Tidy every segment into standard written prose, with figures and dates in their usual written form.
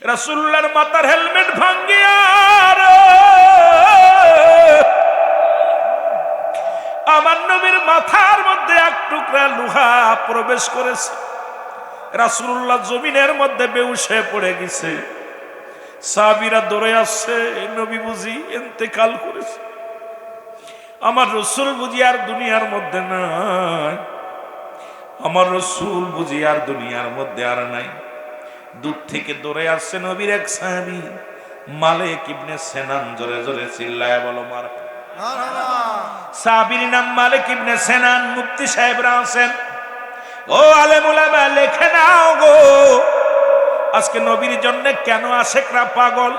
রাসূলুল্লাহর মাথার হেলমেট ভাঙ্গিয়া আমার নবীর মাথার মধ্যে এক টুকরা লোহা প্রবেশ করেছে। রাসূলুল্লাহ জমিনের মধ্যে বেহুশ হয়ে পড়ে গেছে। সাহাবীরা দৌড়ে আসছে, নবী বুঝি ইন্তেকাল করেছে, আমার রাসূল বুঝি আর দুনিয়ার মধ্যে নাই, আমার রাসূল বুঝি আর দুনিয়ার মধ্যে আর নাই। দূর থেকে দৌড়ে আসছে নবীর এক সাহাবী মালিক ইবনে সেনান, জোরে জোরে চিল্লায় বলো মারহাবা। সাহাবীর নাম মালিক ইবনে সেনান। মুফতি সাহেবরা আছেন, ও আলেম উলামা লেখে নাও গো, আজকে নবীর জন্য কেন আশেকরা পাগল,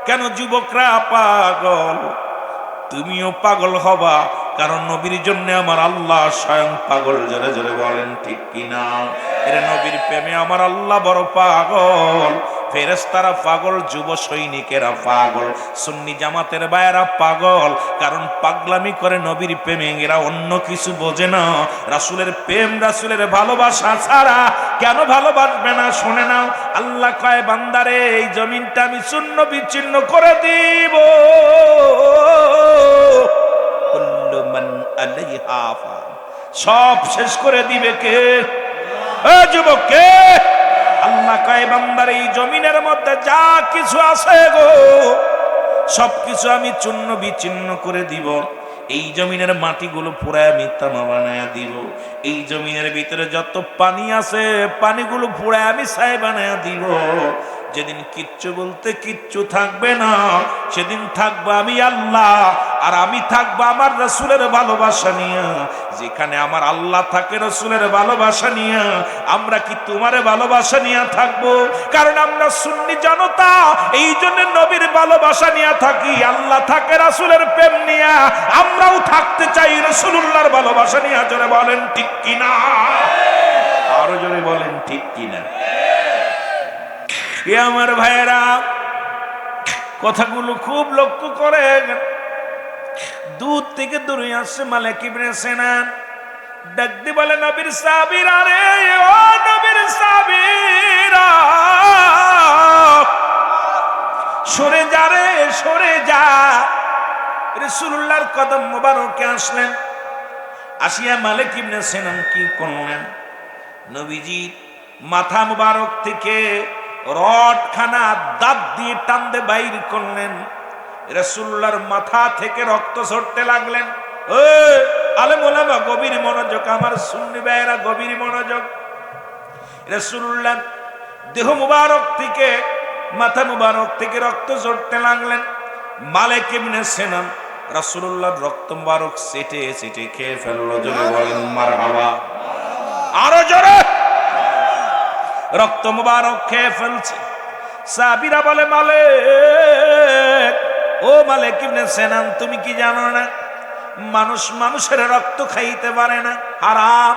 কেন যুবকরা পাগল, তুমিও পাগল হবা, কারণ নবীর জন্য আমার আল্লাহ স্বয়ং পাগল। জোরে জোরে বলেন ঠিক কিনা? এর নবীর প্রেমে আমার আল্লাহ বড় পাগল। ফেরেশতারা পাগল, যুব সৈনিকেরা পাগল, সুন্নি জামাতের ভাইয়েরা পাগল, কারণ পাগলামি করে নবীর প্রেমে। এরা অন্য কিছু বোঝে না, রাসূলের প্রেম, রাসূলের ভালোবাসা ছাড়া কেন ভালোবাসবে না? শুনে নাও, আল্লাহ কয় বান্দারে এই জমিনটা আমি চূর্ণ বিচ্ছিন্ন করে দিব, সব শেষ করে দিবে কে? যুবক কে? আল্লাহ কয় বান্দার এই জমিনের মধ্যে যা কিছু আছে গো, সবকিছু আমি চূর্ণ বিচ্ছিন্ন করে দিব। এই জমিনের মাটিগুলো পুরায় আমি তামা বানায়া দিব। এই জমিনের ভিতরে যত পানি আছে পানিগুলো পুরায় আমি ছাই বানায়া দিব। যেদিন কিচ্ছু বলতে কিচ্ছু থাকবে না, সেদিন থাকবো আমি আল্লাহ, আর আমি থাকবো আমার রাসূলের ভালোবাসা নিয়ে। যেখানে আমার আল্লাহ থাকে রাসূলের ভালোবাসা নিয়ে, আমরা কি তোমার ভালোবাসা নিয়ে থাকবো? কারণ আমরা সুন্নি জনতা, এই জন্য নবীর ভালোবাসা নিয়ে থাকি। আল্লাহ থাকে রাসূলের প্রেম নিয়ে, আমরাও থাকতে চাই রাসূলুল্লাহর ভালোবাসা নিয়ে। জোরে বলেন ঠিক কিনা? আরো জোরে বলেন ঠিক কিনা? আমার ভাইয়েরা, কথাগুলো খুব লক্ষ্য করে। দূর থেকে দূরে আসছে মালিক ইবনে সেনান, ডাক দিয়ে বলে নবীর সাহাবীরা, রে ও নবীর সাহাবীরা, সরে যা রে, সরে যা। রাসূলুল্লাহর কদম মোবারকে আসলেন। আসিয়া মালিক ইবনে সেনান কি করলেন? নবীজি মাথা মোবারক থেকে রডখানা দাঁত দিয়ে টানতে বাইর করলেন। রাসূলুল্লাহর মাথা থেকে রক্ত ঝরতে লাগলেন। আলেম ওলামা গভীর মনোযোগ, আমার সুন্নি ভাইয়েরা গভীর মনোযোগ। রাসূলুল্লাহ দেহ মুবারক থেকে, মাথা মুবারক থেকে রক্ত ঝরতে লাগলেন। মালিক ইবনে সেনান রাসূলুল্লাহর রক্ত মুবারক চেটে চেটে খেয়ে ফেললো। জোরে বলেন মারহাবা। আরো জোরে। রক্ত মুবারক খেয়ে ফেলছে। সাহাবীরা বলে, মালিক, ও মালিক ইবনে সেনান, তুমি কি জানো না মানুষ মানুষের রক্ত খাইতে পারে না, হারাম।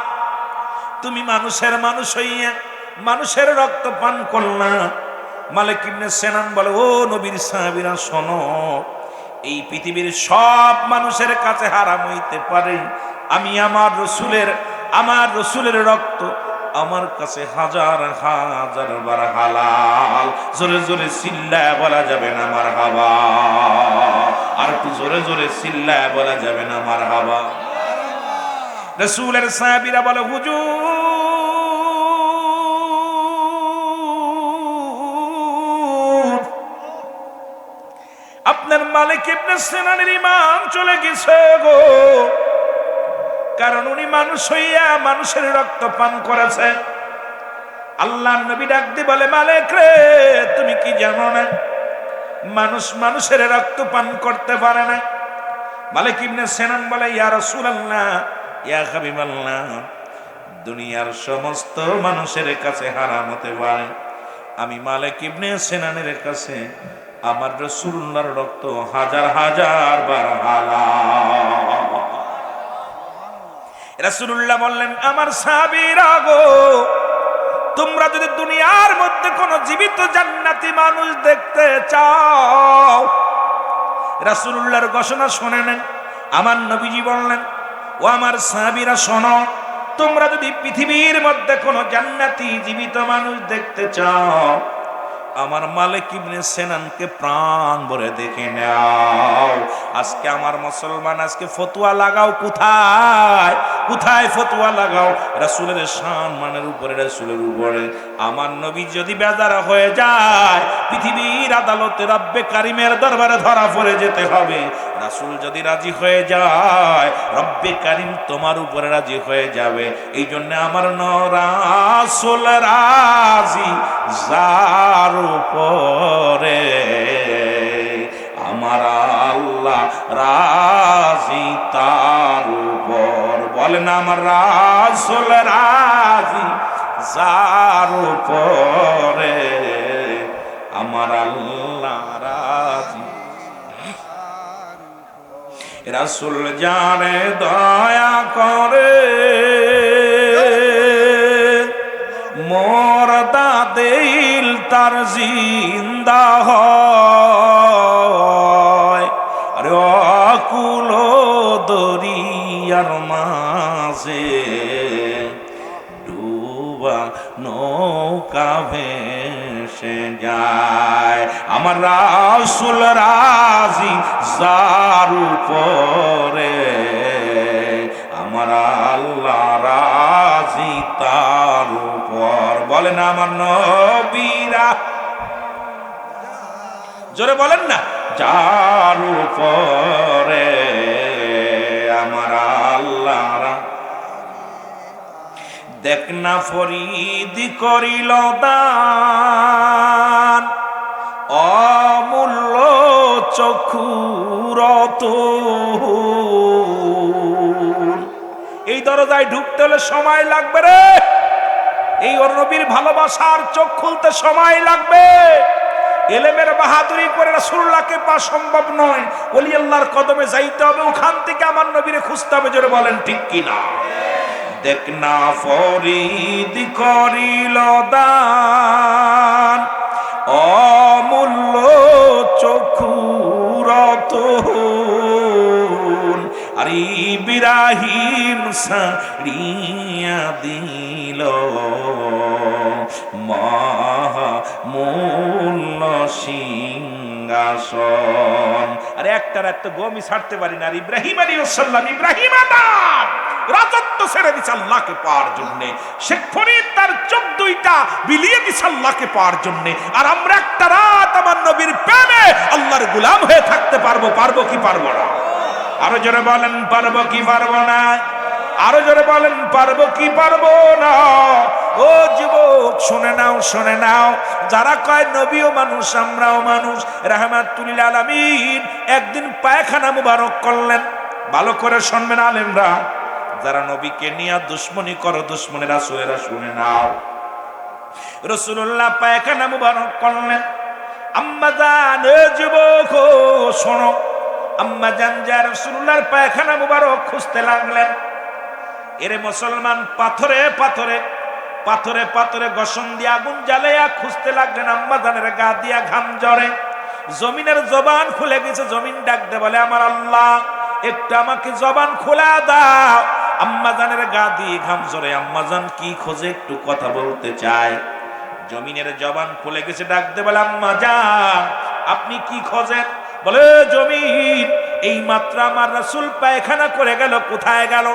তুমি মানুষের মানুষ হইয়া মানুষের রক্ত পান করলা। মালিক ইবনে সেনান বলে, ও নবীর সাহাবীরা শোনো, এই পৃথিবীর সব মানুষের কাছে হারাম হইতে পারে, আমি আমার রসুলের রক্ত আমার কাছে হাজার হাজার বার হালাল। জোরে জোরে চিল্লায় বলা যাবে না মারহাবা? আর একটু জোরে জোরে চিল্লায় বলা যাবে না মারহাবা? রাসূলের সাহাবীরা বলে, হুজুর, আপনার মালিক ইবনে সেনানের ঈমান চলে গেছে গো, কারণ উনি মানুষ হইয়া মানুষের রক্ত পান করেছে। আল্লাহর নবী ডাক দিয়ে বলে, মালিক রে, তুমি কি জানো না মানুষ মানুষের রক্ত পান করতে পারে না? মালিক ইবনে সেনান বলে, ইয়া রাসূলুল্লাহ, ইয়া হাবিবাল্লাহ, দুনিয়ার সমস্ত মানুষের কাছে হারাম হতে পারে, আমি মালিক ইবনে সেনানের কাছে আমার রাসূলুল্লাহর রক্ত হাজার হাজার বার হালাল। রাসূলুল্লাহ বললেন, আমার সাহাবীরা গো, তোমরা যদি দুনিয়ার মধ্যে কোন জীবিত জান্নাতি মানুষ দেখতে চাও, রাসূলুল্লাহর ঘোষণা শুনে নেন। আমার নবীজি বললেন, ও আমার সাহাবীরা শোনো, তোমরা যদি পৃথিবীর মধ্যে কোন জান্নাতি জীবিত মানুষ দেখতে চাও, আমার মালিক ইবনে সিনানকে প্রাণ ভরে দেখে নাও। আজকে আমার মুসলমান আজকে ফতোয়া লাগাও কোথায় কোথায় ফতোয়া লাগাও? রাসূলের সম্মানের উপরে, রাসূলের উপরে। আমার নবী যদি বেজার হয়ে যায়, পৃথিবীর আদালতে রব্বে কারিমের দরবারে ধরা পড়ে যেতে হবে। রাসূল যদি রাজি হয়ে যায়, রব্বে কারিম তোমার উপরে রাজি হয়ে যাবে। এই জন্য আমার রাসূল রাজি যার উপরে, আমার আল্লাহ রাজি তার উপর। বলেন আমার রাসূল রাজি যার উপরে, আমার আল্লাহ রাজি। রাসূল জানে দয়া করে মরদা দিল তার জিন্দা হয়। আরে অকুল দরিয়ার মাঝে ডুবা নৌকা ভেসে যায়। আমার রাসূল রাজি যার উপরে, আমার আল্লাহ রাজি তার উপর। বলেন আমার নবীরা, জোরে বলেন না, যার উপরে আমার আল্লাহ। দেখ না ফরিদ করিল দান, অমূল্য চক্ষুর এই দরজায় ঢুকতে হলে সময় লাগবে রে। এই নবীর ভালোবাসার চোখ খুলতে সময় লাগবে। এলেমের বাহাদুরি করে রাসূলুল্লাহকে পাওয়া সম্ভব নয়। ওলি আল্লাহর কদমে যাইতে হবে, ওখান থেকে আমার নবীরে খুঁজতে হবে। জোরে বলেন ঠিক কিনা? দেখ না ফরিদ করিল দান, অমূল্য চক্ষুর আর ইব্রাহিম সারিয়া দিল মহামূল্য সিংহাসন। আরে একটার একটা গমি ছাড়তে পারি না। আর ইব্রাহিম আলাইহিস সালাম, ইব্রাহিম আদাম রাজত্ব ছেড়ে দিছে আল্লাহকে পাওয়ার জন্য। শেখ ফরিদ তার চোখ দুইটা বিলিয়ে দিছে আল্লাহকে পাওয়ার জন্য। আর আমরা একটা রাত আমার নবীর প্রেমে আল্লাহর গোলাম হয়ে থাকতে পারবো? পারবো কি পারবো না? আরো জোরে বলেন পারবো কি পারবো না? আরো জোরে বলেন পারবো কি পারবো না? ও যুবক শুনে নাও, শুনে নাও। যারা কয় নবীও মানুষ আমরাও মানুষ, রাহমাতুল লিল আলামিন একদিন পায়খানা মুবারক করলেন। ভালো করে শুনবেন আলেমরা, যারা নবীকে নিয়ে দুশ্মনী করো, দুশ্মনী রাসূলেরা শুনে নাও। রাসূলুল্লাহ পায়খানা মুবারক করলেন। আম্মা জান, যুবক শোনো, আম্মা জান যা রাসূলুল্লাহর পায়খানা মুবারক খুঁজতে লাগলেন। এরে মুসলমান, পাথরে পাথরে পাথরে পাথরে গসন দিয়ে আগুন জ্বালাইয়া খুঁজতে লাগলেন। আম্মা জানের গা দিয়া ঘাম ঝরে, জমিনের জবান খুলে গেছে। জমিন ডাকতে বলে আমার আল্লাহ, একটু আমাকে জবান খোলা দাও। আম্মা জানের গা দিয়ে ঘাম ঝরে। আম্মা জান কি খোঁজে একটু কথা বলতে চায়। জমিনের জবান খুলে গেছে, ডাকতে বলে আম্মা জান আপনি কি খোঁজেন? বলে জমিন, এই মাত্র আমার রাসূল পায়খানা করে গেল, কোথায় গেল?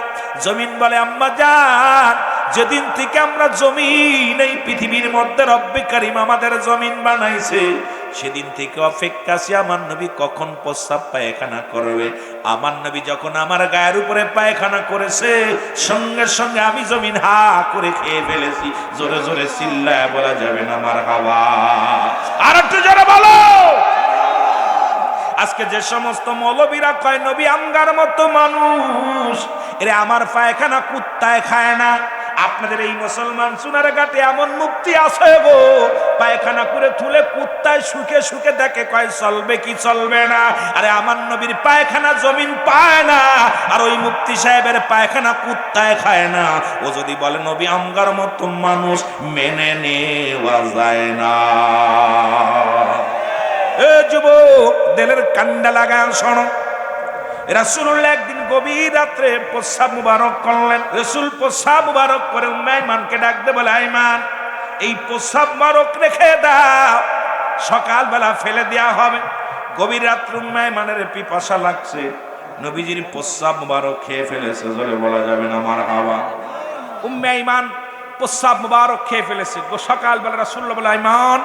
জমিন বলে আম্মা জান, যেদিন থেকে আমরা জমিন এই পৃথিবীর মধ্যে রব্বে কারিম আমাদের জমিন বানাইছে, সেদিন থেকে অপেক্ষা আছি আমার নবী কখন প্রস্রাব পায়খানা করবে। আমার নবী যখন আমার গায়ের উপরে পায়খানা করেছে, সঙ্গে সঙ্গে আমি জমিন হা করে খেয়ে ফেলেছি। জোরে জোরে চিল্লায় বলা যাবে না মারহাবা? আর একটু জোরে বলো। আজকে যে সমস্ত মৌলবীরা কয় নবী আমগার মতো মানুষ, এরে আমার পায়খানা কুত্তায় খায় না। আপনাদের এই মুসলমান সোনারঘাটে এমন মুক্তি আছে গো, পায়খানা করে তুলে কুত্তায় শুকে শুকে দেখে, কয় চলবে কি চলবে না। আরে আমার নবীর পায়খানা জমিন পায় না, আর ওই মুফতি সাহেবের পায়খানা কুত্তায় খায় না। ও যদি বলে নবী আমগার মতো মানুষ, মেনে নেওয়া যায় না। এ যুবক, দিলের কান্ডা লাগায় শোনো। রাসূলুল্লাহ একদিন গভীর রাত্রে প্রস্রাব মুবারক করলেন। রাসূল প্রস্রাব মুবারক করে উম্মে আইমানকে ডাকতে বলে, আইমান এই প্রস্রাব মুবারক রেখে দাও, সকালবেলা ফেলে দেয়া হবে। গভীর রাত্রে উম্মে আইমানের পিপাসা লাগছে, নবীজির প্রস্রাব মুবারক খেয়ে ফেলেছে, জোরে বলা যাবে না মারহাবা। উম্মে আইমান প্রস্রাব মুবারক খেয়ে ফেলেছে। সকালবেলা রাসূলুল্লাহ বলে, আইমান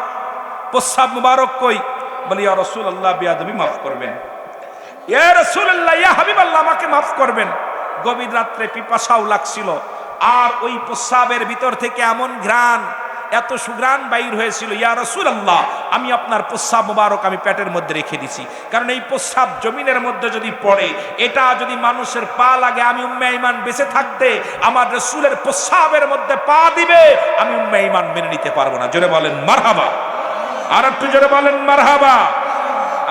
প্রস্রাব মুবারক কই? বলি, ইয়া রাসূলুল্লাহ বিয়াদবি মাফ করবেন, ইয়া রাসূলুল্লাহ ইয়া হাবিবাল্লাহ আমাকে মাফ করবেন। গভীর রাত্রে পিপাসাও লাগছিল, আর ওই প্রস্রাবের ভিতর থেকে এমন ঘ্রাণ, এত সুঘ্রাণ বাইর হয়েছিল, ইয়া রাসূলুল্লাহ আমি আপনার প্রস্রাব মুবারক আমি পেটের মধ্যে রেখে দিছি, কারণ এই প্রস্রাব জমিনের মধ্যে যদি পড়ে, এটা যদি মানুষের পা লাগে, আমি উম্মে আইমান বেঁচে থাকতে আমার রাসূলের প্রস্রাবের মধ্যে পা দিবে, আমি উম্মে আইমান মেনে নিতে পারবো না। জোরে বলেন মারহাবা, আর একটু জোরে বলেন মারহাবা।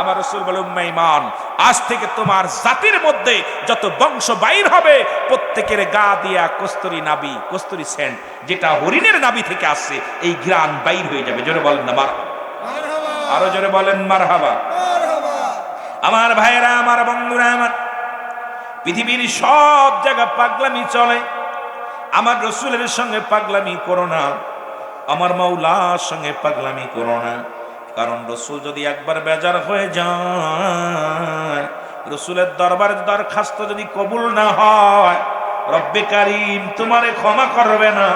আমার রাসূল বলে, উম্মে আইমান আজ থেকে তোমার জাতির মধ্যে যত বংশ বাইর হবে প্রত্যেকের গা দিয়া কস্তুরী নাবি, কস্তুরী সেন্ট, যেটা হরিণের নাবি থেকে আসছে, এই ঘ্রাণ বাইর হয়ে যাবে। জোরে বলেন না মারহাবা, আরো জোরে বলেন মারহাবা। আমার ভাইরা, আমার বন্ধুরা, আমার পৃথিবীর সব জায়গা পাগলামি চলে, আমার রাসূলের সঙ্গে পাগলামি করো না, আমার মাওলার সঙ্গে পাগলামি করো না। কারণ রাসূল যদি একবার বেজার হয়ে যায়, রাসূলের দরবারে দরখাস্ত যদি কবুল না হয়, রব্বে কারীম তোমারে ক্ষমা করবে না।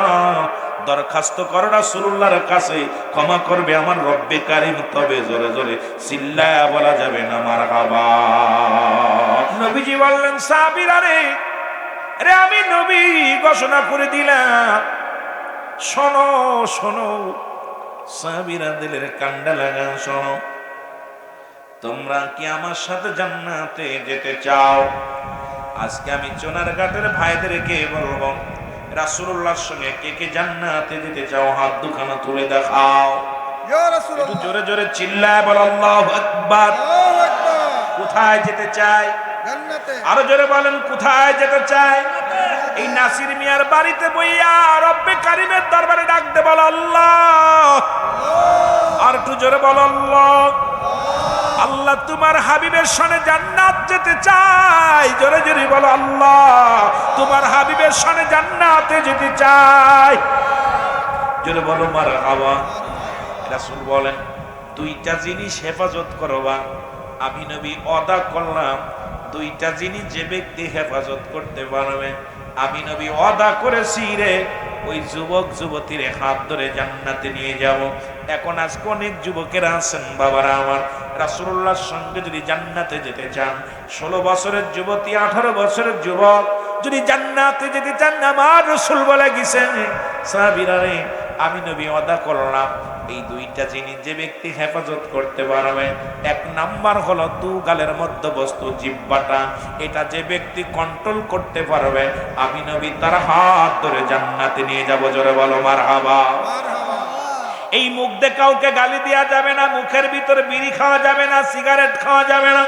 দরখাস্ত করো রাসূলুল্লাহর কাছে, ক্ষমা করবে আমার রব্বে কারীম, তবে জোরে জোরে চিল্লায়া বলা যাবে না মারহাবা। নবীজি বললেন, সাহাবীরা রে, আরে আমি নবী ঘোষণা করে দিলাম, শোনো শোনো। সাহাবীরা দিলের কান্ডা লাগান, শোনো, তোমরা কি আমার সাথে জান্নাতে যেতে চাও? আজকে আমি চোনারঘাটের ভাইদেরকে বলবো, রাসূলুল্লাহর সঙ্গে কে কে জান্নাতে যেতে চাও? হাত দুখানা তুলে দেখাও। একটু জোরে জোরে চিল্লায় বল আল্লাহু আকবার। কোথায় যেতে চায়? জান্নাতে। আরো জোরে বলেন, কোথায় যেতে চায়? এই নাসির মিয়ার বাড়িতে বইয়া রব্বে কারীমের দরবারে ডাক দে, বল আল্লাহ। আর একটু জোরে বল আল্লাহ। আল্লাহ তোমার হাবিবের সনে জান্নাত যেতে চাই, জোরে জোরে বলো আল্লাহ। তোমার হাবিবের সনে জান্নাতে যেতে চাই, জোরে বলো মারহাবা। রাসূল বলেন, দুইটা জিনিস হেফাজত করবা। আমি নবী ওয়াদা করলাম, দুইটা জিনিস যে ব্যক্তি হেফাজত করতে পারবে, আমি নবী ওয়াদা করেছি রে, ওই যুবক যুবতীর হাত ধরে জান্নাতে নিয়ে যাব। এখন আজকে অনেক যুবকেরা আছেন বাবারা আমার, রাসূলুল্লাহর সঙ্গে যদি জান্নাতে যেতে চান, 16 বছরের যুবতী, 18 বছরের যুবক যদি জান্নাতে যেতে চান, আমার রাসূল বলে গেছেন, সাহাবীরা রে, আমি নবী ওয়াদা করলাম, এই দুইটা জিনিস যে ব্যক্তি হেফাজত করতে পারবে, এক নাম্বার হলো দুগালের মধ্যবস্তু জিহ্বাটা, এটা যে ব্যক্তি কন্ট্রোল করতে পারবে, আমি নবী তার হাত ধরে জান্নাতে নিয়ে যাব। জোরে বলো মারহাবা। এই মুখ দিয়ে কাউকে গালি দেওয়া যাবে না, মুখের ভিতরে বিড়ি খাওয়া যাবে না, সিগারেট খাওয়া যাবে না,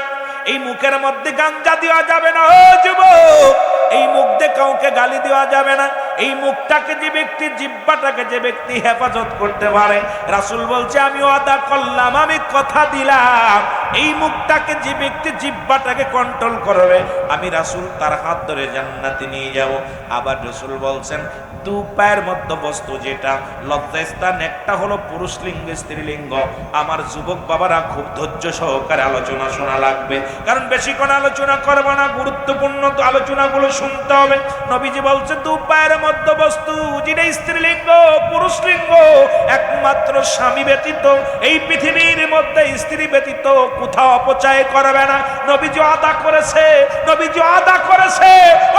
এই মুখের মধ্যে গাঞ্জা দেওয়া যাবে না। ও যুবক, এই মুখ দিয়ে কাউকে গালি দেওয়া যাবে না। এই মুখটাকে যে ব্যক্তি, জিহ্বাটাকে যে ব্যক্তি হেফাজত করতে পারে, রাসূল বলছে আমি ওয়াদা করলাম, আমি কথা দিলাম, এই মুখটাকে যে ব্যক্তি, জিহ্বাটাকে কন্ট্রোল করবে, আমি রাসূল তার হাত ধরে জান্নাতে নিয়ে যাব। আবার রাসূল বলছেন, দু পায়ের মধ্যবস্তু যেটা লজ্জাস্থান, একটা হলো পুরুষ লিঙ্গ, স্ত্রীলিঙ্গ। আমার যুবক বাবারা খুব ধৈর্য সহকারে আলোচনা শোনা লাগবে, কারণ বেশিক্ষণ আলোচনা করবো না, গুরুত্বপূর্ণ আলোচনাগুলো শুনতে হবে। নবীজি বলছে, দু পায়ের মধ্যবস্তু যেটা স্ত্রীলিঙ্গ, পুরুষ লিঙ্গ, একমাত্র স্বামী ব্যতীত এই পৃথিবীর মধ্যে স্ত্রী ব্যতীত কোথাও অপচয় করবে না। নবীজি ওয়াদা করেছে, নবীজি ওয়াদা করেছে,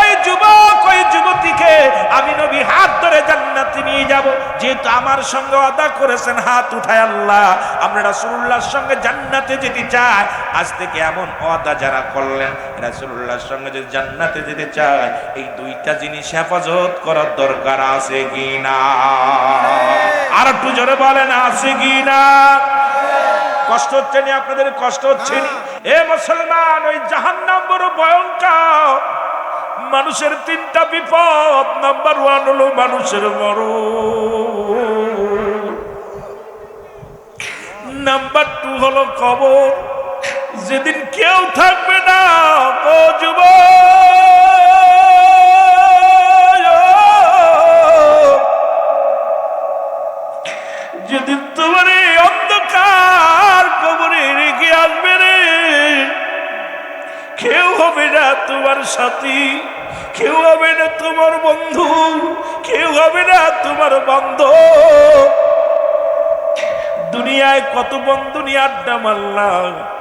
ওই যুবক, ওই যুবতীকে আমি নবী হাত ধরে জান্নাতে নিয়ে যাব। যেহেতু আমার সঙ্গে ওয়াদা করেছেন, হাত উঠায় আল্লাহ, আমরা রাসূলুল্লাহর সঙ্গে জান্নাতে যেতে চাই। আজ থেকে এমন ওয়াদা যারা করলেন, রাসূলুল্লাহর সঙ্গে যদি জান্নাতে যেতে চায়, এই দুইটা জিনিস হেফাজত করার দরকার আছে কি না? আর একটু জোরে বলেন, আছে কি না? কষ্ট হচ্ছে না আপনাদের? কষ্ট হচ্ছে না? এ মুসলমান, ওই জাহান্নাম বড় ভয়ঙ্কর। মানুষের তিনটা বিপদ, নাম্বার 1 হলো মানুষের মরণ, নাম্বার 2 হলো কবর, যেদিন কেউ থাকবে না। ও যুবক, যেদিন তোমার এই অন্ধকার সাথী, কেউ হবে না তোমার বন্ধু, কেউ হবে না তোমার বান্ধব। দুনিয়ায় কত বন্ধু নিয়ে আড্ডা মারলা,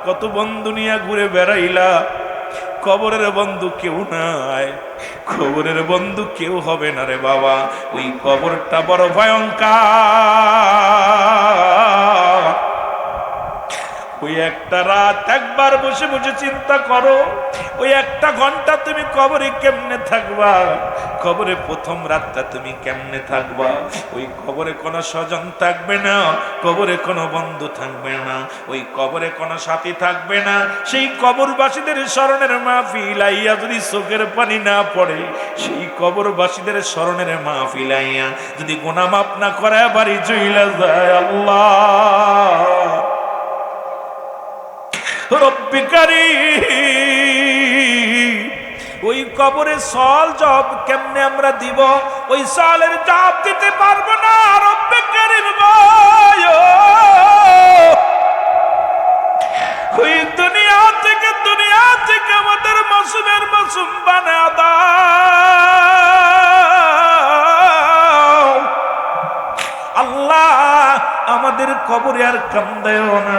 কত বন্ধু নিয়ে ঘুরে বেড়াইলা, কবরের বন্ধু কেউ নাই, কবরের বন্ধু কেউ হবে না রে বাবা। ওই কবরটা বড় ভয়ঙ্কর। ওই একটা রাত একবার বসে বসে চিন্তা করো, ওই একটা ঘন্টা তুমি কবরে কেমনে থাকবা, কবরে প্রথম রাতটা তুমি কেমনে থাকবা। ওই কবরে কোনো স্বজন থাকবে না, কবরে কোনো বন্ধু থাকবে না, ওই কবরে কোনো সাথী থাকবে না। সেই কবরবাসীদের স্মরণের মাহফিল আইয়া যদি চোখের পানি না পড়ে, সেই কবরবাসীদের স্মরণের মাহফিল আইয়া যদি গুনাহ মাফ না করে বাড়ি চইলা যায়, আল্লাহ রব্বি কারীম, ওই কবরে সওয়াল জবাব কেমনে আমরা দিব? ওই সওয়ালের জবাব দিতে পারবো না। রব্বি কারীম গো, ওই দুনিয়া থেকে আমাদের মাসুমের মাসুম বানায়া দাও আল্লাহ। আমাদের কবরে আর কান্দায়ও না,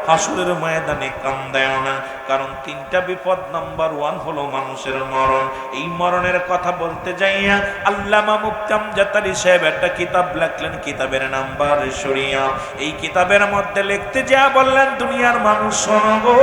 হাসরের ময়দানে কান্দায়ও না। কারণ তিনটা বিপদ, নাম্বার 1 হলো মানুষের মরণ। এই মরণের কথা বলতে যাইয়া আল্লামা মুফতি আমজাদ আলী সাহেব একটা কিতাব লিখলেন, কিতাবের নাম্বার শরিয়া। এই কিতাবের মধ্যে লিখতে যা বললেন, দুনিয়ার মানুষ শোনো গো,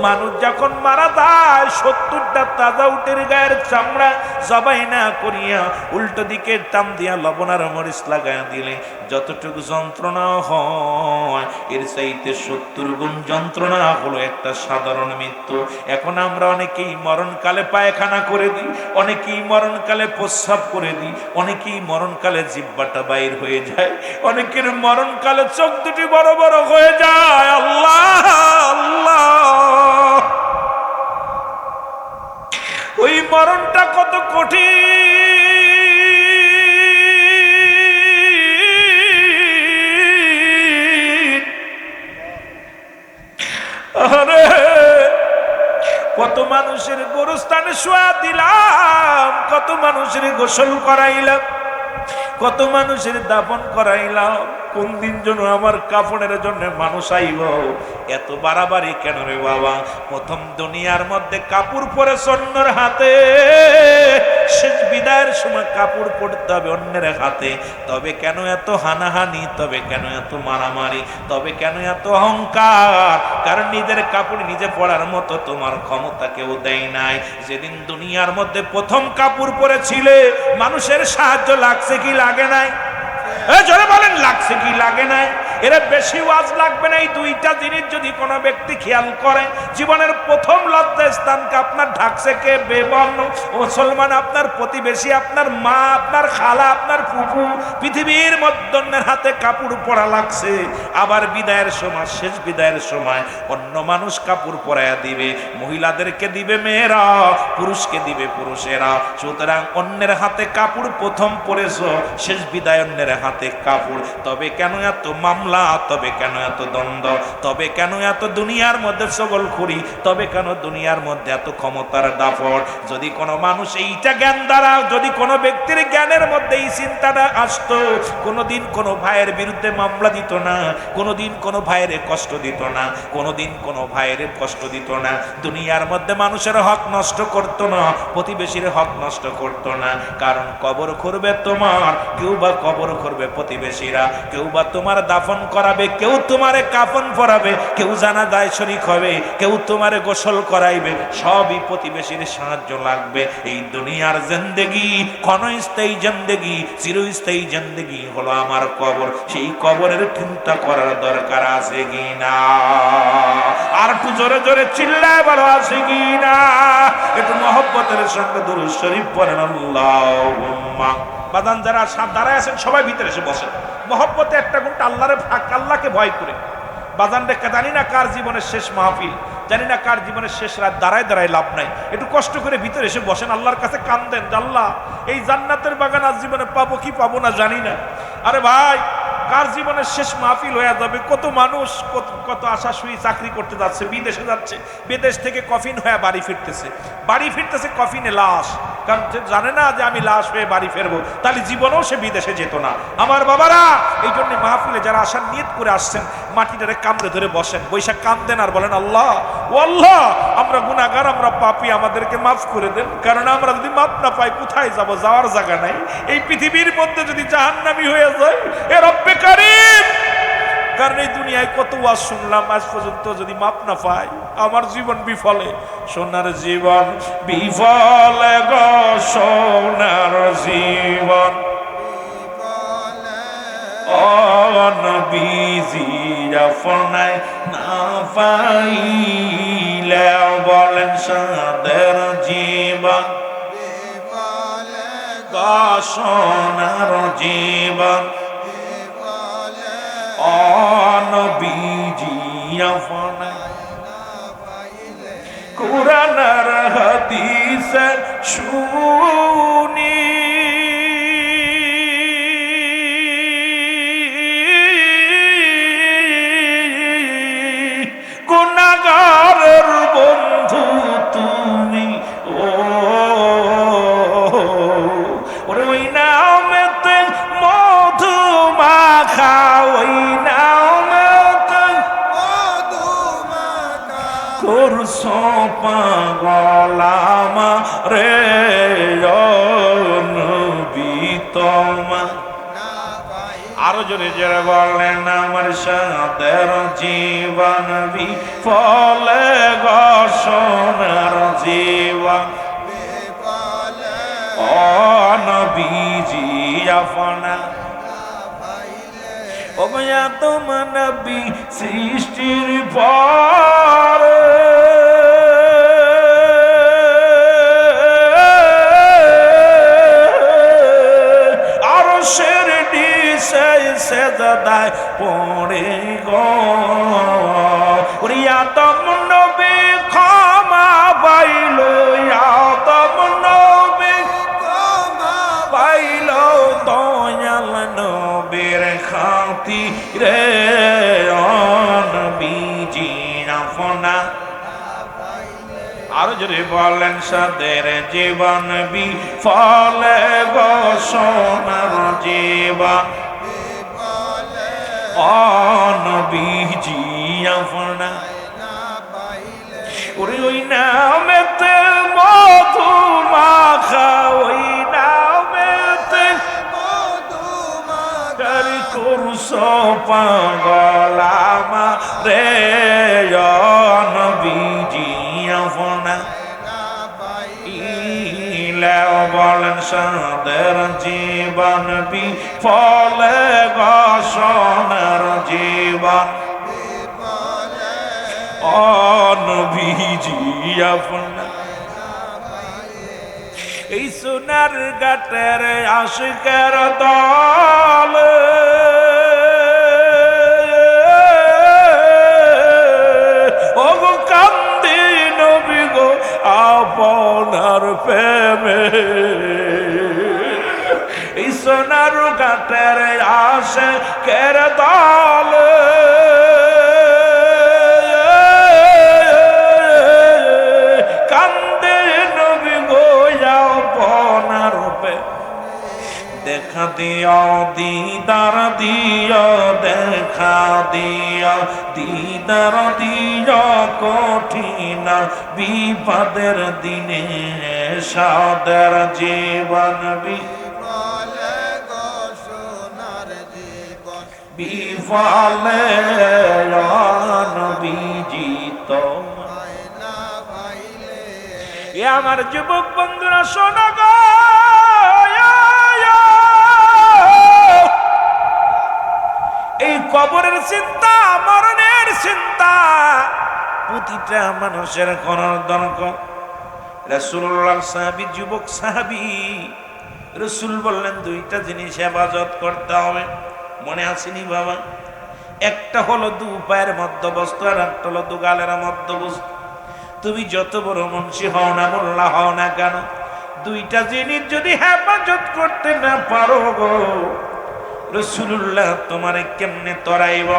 মানুষ যখন মারা যায় 70টা তাজা উটের গায়ের চামড়া জবাই না করিয়া উল্টো দিকে টান দিয়া লবণ আর মরিচ লাগাইয়া দিলে যতটুকু যন্ত্রণা হয়, এর চাইতে 70 গুণ যন্ত্রণা হলো একটা সাধারণ মৃত্যু। এখন আমরা অনেকেই মরণকালে পায়খানা করে দিই, অনেকেই মরণকালে প্রস্রাব করে দিই, অনেকেই মরণকালে জিহ্বাটা বাইর হয়ে যায়, অনেকের মরণকালে চোখ দুটি বড় বড় হয়ে যায়। আল্লাহ আল্লাহ, ওই মরণটা কত কঠিন। আরে কত মানুষের গোরস্থানে শোয়া দিলাম, কত মানুষের গোসল করাইলাম, কত মানুষের দাফন করাইলাম। কোন দিন যেন আমার কাফনের জন্য মানুষ আইব, এত বাড়াবাড়ি কেন রে বাবা? প্রথম দুনিয়ার মধ্যে কাপড় পরে অন্যের হাতে, শেষ বিদায়ের সময় কাপড় পড়তে হবে অন্যের হাতে। তবে কেন এত হানাহানি, তবে কেন এত মারামারি, তবে কেন এত অহংকার? কারণ নিজের কাপড় নিজে পরার মতো তোমার ক্ষমতা কেউ দেয় নাই। যেদিন দুনিয়ার মধ্যে প্রথম কাপড় পরেছিলে, মানুষের সাহায্য লাগছে কি লাগে নাই? জোরে বলেন, লাগছে কি লাগে নাই? এরা বেশি ওয়াজ লাগবে না। এই দুইটা জিনিস যদি কোনো ব্যক্তি খেয়াল করে, জীবনের প্রথম লজ্জা স্থানকে আপনার ঢাকছে কে? বেবর্ণ মুসলমান, আপনার প্রতিবেশী, আপনার মা, আপনার খালা, আপনার ফুফু। পৃথিবীর মধ্যের হাতে কাপড় পরা লাগছে, আবার বিদায়ের সময়, শেষ বিদায়ের সময় অন্য মানুষ কাপড় পরাইয়া দিবে। মহিলাদেরকে দিবে মেয়েরা, পুরুষকে দিবে পুরুষেরা। সুতরাং অন্যের হাতে কাপড় প্রথম পরেছ, শেষ বিদায় অন্যের হাতে কাপড়। তবে কেন এত মামলা, তবে কেন এত দ্বন্দ্ব, তবে কেন এত দুনিয়ার মধ্যে ছগলখড়ি, তবে কেন দুনিয়ার মধ্যে এত ক্ষমতার দাপট? যদি কোনো মানুষ এইটা জ্ঞান দ্বারা, যদি কোনো ব্যক্তির জ্ঞানের মধ্যে এই চিন্তাটা আসতো, কোনোদিন কোনো ভাইয়ের বিরুদ্ধে মামলা দিত না, কোনোদিন কোনো ভাইয়ের কষ্ট দিত না, কোনোদিন কোনো ভাইয়ের কষ্ট দিত না, দুনিয়ার মধ্যে মানুষের হক নষ্ট করত না, প্রতিবেশীর হক নষ্ট করত না। কারণ কবর করবে তোমার, কেউ বা কবর করবে প্রতিবেশীরা, কেউ বা তোমার দাফন করাবে, কেউ তোমারে কাফন পরাবে, কেউ জানাজায় শরীক হবে, কেউ তোমারে গোসল করাইবে, সবই প্রতিবেশীর সাহায্য লাগবে। এই দুনিয়ার জিন্দেগি ক্ষণস্থায়ী জিন্দেগি, চিরস্থায়ী জিন্দেগি হলো আমার কবর। সেই কবরের চিন্তা করার দরকার আছে কি না? আর একটু জোরে জোরে চিল্লায় বলো, আছে কি না? একটু মহব্বতের সঙ্গে দুরূদ শরীফ পড়েন। আল্লাহুম্মা। বাদান যারা দাঁড়ায় আছেন সবাই ভিতরে এসে বসেন। মহব্বতে একটা গুণ, আল্লাহকে ভয় করে। বাজান রেখা, জানি না কার জীবনের শেষ মাহফিল, জানি না কার জীবনের শেষ রাত, দাঁড়ায় দাঁড়ায় লাভ নাই। একটু কষ্ট করে ভিতরে এসে বসেন, আল্লাহর কাছে কান্দেন, আল্লাহ এই জান্নাতের বাগান আজ জীবনে পাবো কি পাবো না জানি না। আরে ভাই, কার জীবনের শেষ মাহফিল হয়ে যাবে। কত মানুষ কত আশা শুয়ে চাকরি করতে যাচ্ছে, বিদেশে যাচ্ছে, বিদেশ থেকে কফিন হয়ে বাড়ি ফিরতেছে কফিনে লাশ, কারণ জানে না যে আমি লাশ হয়ে বাড়ি ফিরবো, তাহলে জীবনেও সে বিদেশে যেত না। আমার বাবারা, এই জন্য মাহফিলে যারা আসার নিয়ত করে আসছেন, মাটিটারে কামড়ে ধরে বসেন, বৈশাখ কামদেন আর বলেন আল্লাহ ও আল্লাহ, আমরা গুনাহগার, আমরা পাপী, আমাদেরকে মাফ করে দেন। কারণ আমরা যদি মাফ না পাই কোথায় যাব, যাওয়ার জায়গা নাই। এই পৃথিবীর মধ্যে যদি জাহান্নামী হয়ে যায়, এ রব্বে কারীম, কারণ এই দুনিয়ায় কত ওয়াজ শুনলাম, আজ পর্যন্ত যদি মাপ না পাই আমার জীবন বিফলে। সোনার জীবন বিফলে গো, সোনার জীবন নবীজি আপনায় না পাইলে, বলেন সাদের জীবন গো, সোনার জীবন নবীজি আপনায় কুরআন আর হাদিস শুনি, গুনাহগারের বন্ধু তুমি, ওরে ওই নামেতে মধু মাখা, ওই নামেতে মধু মাখা করছো পাগল আমারে নবী তোমার। আরো জোরে জোরে বললেন আমার সাদের জীবন বিফলে গো, সোনার জীবন নবীজি আপনা ও গয়া তোমার নবী সৃষ্টির পরে সেজদায় পড়ে গো, আদম নবী ক্ষমা পাইল, আদম নবী ক্ষমা পাইল, দয়াল নবীর খাতিরে নবীজি আপনা। আরো জোরে বলেন সাদের জীবন বিফলে গো, সোনার জীবন নবীজি আপনা। ওরে ওই নামেতে মধু মাখা, ওই নামেতে মধু মাখা করছো পাগল আমারে নবীজি আপনা। বলেন সাদের জীবন বিফলে গো, সোনার জীবন নবীজি আপনা। এই সোনার ঘাটের আশিকের দল ও গো কান্দি নবী গো আপনার প্রেমে, এই সোনার ঘাটের আশিকের দল কান্দে নবী গো আপনার প্রেমে। দেখা দিও দিদার দিও, দেখা দিও দিদার দিও, কঠিন বিপদের দিনে সাদের জীবন বিফলে গো, সোনার জীবন বিফলে নবীজি তোমায় না পাইলে। এ আমার যুবক বন্ধুরা শোনো গো, এই কবরের চিন্তা, মরণের চিন্তা প্রতিটা মানুষের করার দরকার। রাসূলুল্লাহ সাহাবী, যুবক সাহাবী, রাসূল বললেন দুইটা জিনিস হেফাজত করতে হবে। মনে আসেনি বাবা? একটা হলো দু পায়ের মধ্যবস্তু, আর একটা হলো দু গালের মধ্যবস্তু। তুমি যত বড় মুন্সি হও না, মোল্লা হও না কেন, দুইটা জিনিস যদি হেফাজত করতে না পারো গো, রাসূলুল্লাহ তোমারে কেমনে তরাইব?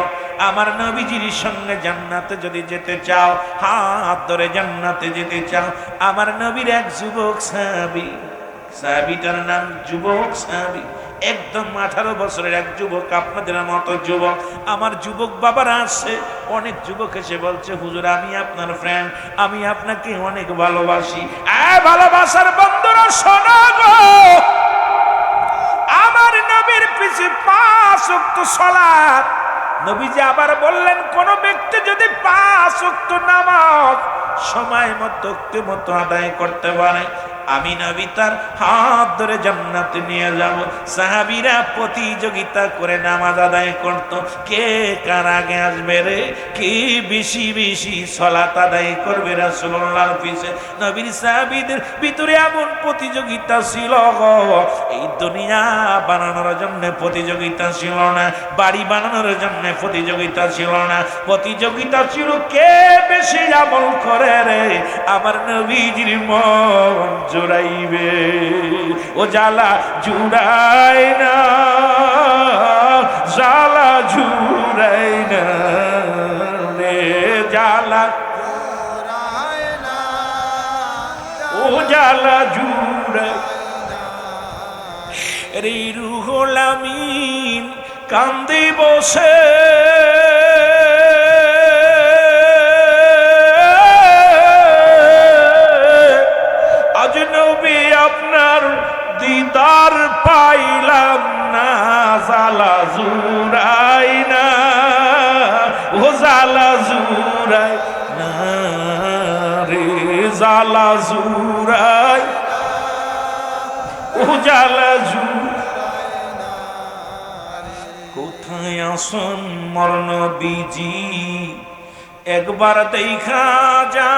আমার নবীজির সঙ্গে জান্নাতে যদি যেতে চাও, হাত ধরে জান্নাতে যেতে চাও, আমার নবীর এক যুবক সাহাবী, সাহাবীটার নাম যুবক সাহাবী, একদম 18 বছরের এক যুবক, আপনাদের মতো যুবক। আমার যুবক বাবারা আছে, অনেক যুবক এসে বলছে হুজুর আমি আপনার ফ্রেন্ড, আমি আপনাকে অনেক ভালোবাসি। ভালোবাসার বন্ধুরা শোনো গো, আমার নবীর পিছে 5 ওয়াক্ত সালাত, নবীজি আবার বললেন কোন ব্যক্তি যদি 5 ওয়াক্ত নামাজ সময় মতো আদায় করতে পারে, আমি নবী তার হাত ধরে জান্নাতে নিয়ে যাব। সাহাবীরা প্রতিযোগিতা করে নামাজ আদায় করত, কে কার আগে আসবে রে, কে বেশি বেশি সালাত আদায় করবে রাসূলুল্লাহর পিছে। নবীর সাহাবীদের ভিতরে এমন প্রতিযোগিতা ছিল গো, এই দুনিয়া বানানোর জন্য প্রতিযোগিতা ছিল না, বাড়ি বানানোর জন্য প্রতিযোগিতা ছিল না, প্রতিযোগিতা ছিল কে বেশি আমল করে রে আমার নবীজির মন জুড়াইবে। ও জ্বালা জুড়াই না, জ্বালা জুড়াই না রে, জ্বালা ও জ্বালা জুড়াই রে। রুহুল আমিন কান্দে বসে, আজ নবী আপনার দিদার পাইলাম না, জ্বালা জুড়াই না, ও জ্বালা জুড়াই না রে, জ্বালা জুড়াই, ও জ্বালা জুড়াই না। কোথায় আসন মোর নবীজি একবার দেখা যা,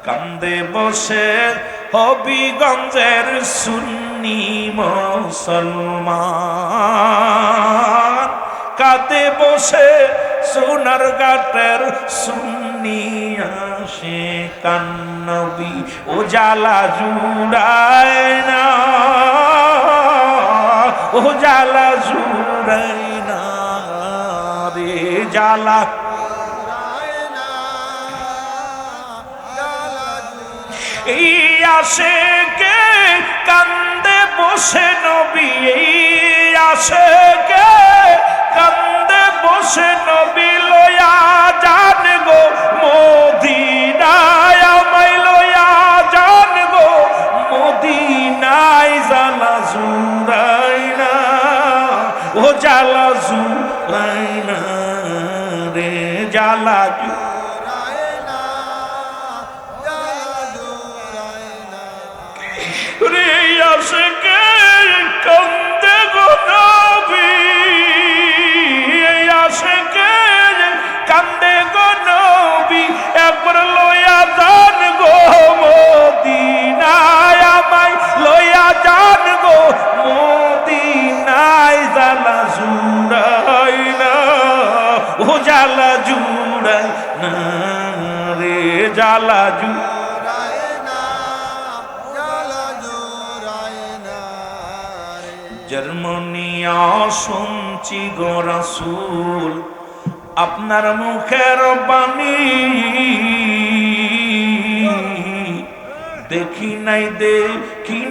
কান্দে বসে হবিগঞ্জের সুন্নি মুসলমান, কাঁদে বসে সোনারঘাটের সুন্নি আশিকান নবী, ও জ্বালা জুড়ায় না, ও জ্বালা জুড়ায় না রে, জ্বালা এই আশেকে কান্দে বসে নবী, এই আশেকে কান্দে বসে নবী, লয়া জান গো মদিনায়, আমায় লয়া জান গো মদিনায়, জ্বালা জুড়াই না, ও জ্বালা জুড়াই না রে, জ্বালা রে। আশেকে কান্দে গো নবী, আশেকে কান্দে গো নবী, একবার লয়া যান গো মদিনায়, আমায় লয়া যান গো মদিনায়, জ্বালা জুড়াই না, ও জ্বালা জুড়াই না রে, জ্বালা জুড়াই জার্মানিয়া শুনছি গো রাসূল আপনার মুখের বাণী, দেখি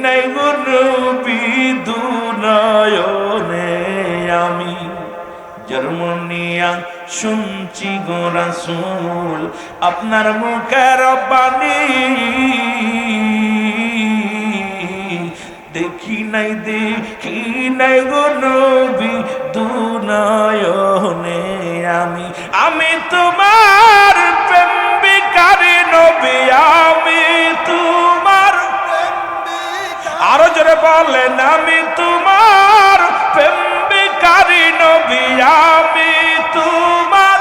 নাই গো নবী দুনয়নে আমি। জার্মানিয়া শুনছি গো রাসূল আপনার মুখের বাণী, দেখি নাই গো নবী দুনয়নে আমি। আমি তোমার প্রেম বিকারী নবী, আমি তোমার, আরো জোরে বলেন, আমি তোমার প্রেম বিকারী নবী, আমি তোমার,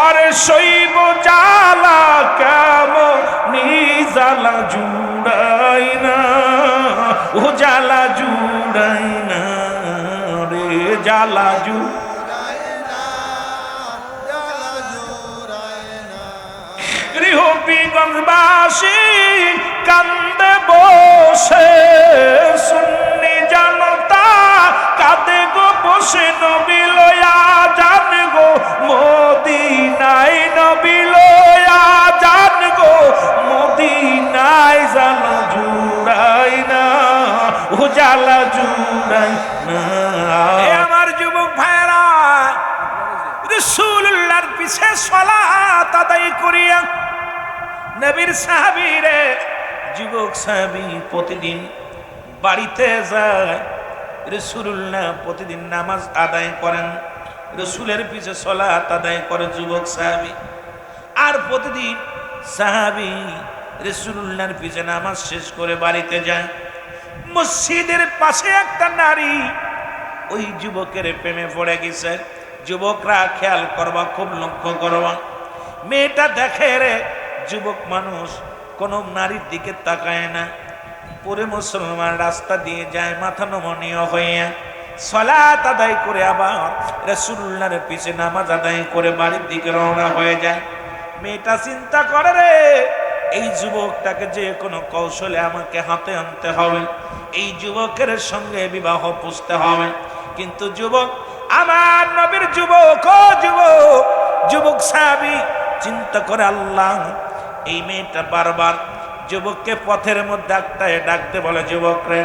আরে শৈব জ্বালা কেমনি জ্বালা জুড়াই না, ও জ্বালা জুড়াই না রে, জ্বালা জুড়াই না, জ্বালা জুড়াই না। গৃহ গোপীগঞ্জবাসী কান্দে বসে, সুন্নি জনতা কাঁদে গো বসে, নবী লয়া যান গো মদিনায়, নবী লয়া যান গো মদিনায়, জালা জুড়াই না ও জালা জুড়াই না। আমার যুবক ভাইরা, রাসূলুল্লাহর পিছে সালাত আদায় করিয়া নবীর সাহাবী রে, যুবক সাহাবী প্রতিদিন বাড়িতে যায়, রাসূলুল্লাহ প্রতিদিন নামাজ আদায় করেন, রাসূলের পিছে সালাত আদায় করে যুবক সাহাবী। আর প্রতিদিন সাহাবী রাসূলুল্লাহর পিছে নামাজ শেষ করে বাড়িতে যায়। মসজিদের পাশে একটা নারী ওই যুবকের প্রেমে পড়ে গেছে। যুবকরা খেয়াল করবা, খুব লক্ষ্য করবা, মেয়েটা দেখে রে, যুবক মানুষ কোন নারীর দিকে তাকায় না, পুরো মুসলমান রাস্তা দিয়ে যায় মাথা নমনীয় হইয়া, সালাত আদায় করে আবার রাসূলুল্লাহর পিছে নামাজ আদায় করে বাড়ির দিকে রওনা হয়ে যায়। মেয়েটা চিন্তা করে রে, এই যুবকটাকে যে কোনো কৌশলে আমাকে হাতে আনতে হবে, এই যুবকের সঙ্গে বিবাহ পুষতে হবে। কিন্তু যুবক, আমার নবীর যুবক, ও যুবক, যুবক সাহাবী চিন্তা করে, আল্লাহ, এই মেয়েটা বারবার যুবককে পথের মধ্যে একটায় ডাকতে বলে, যুবক রে,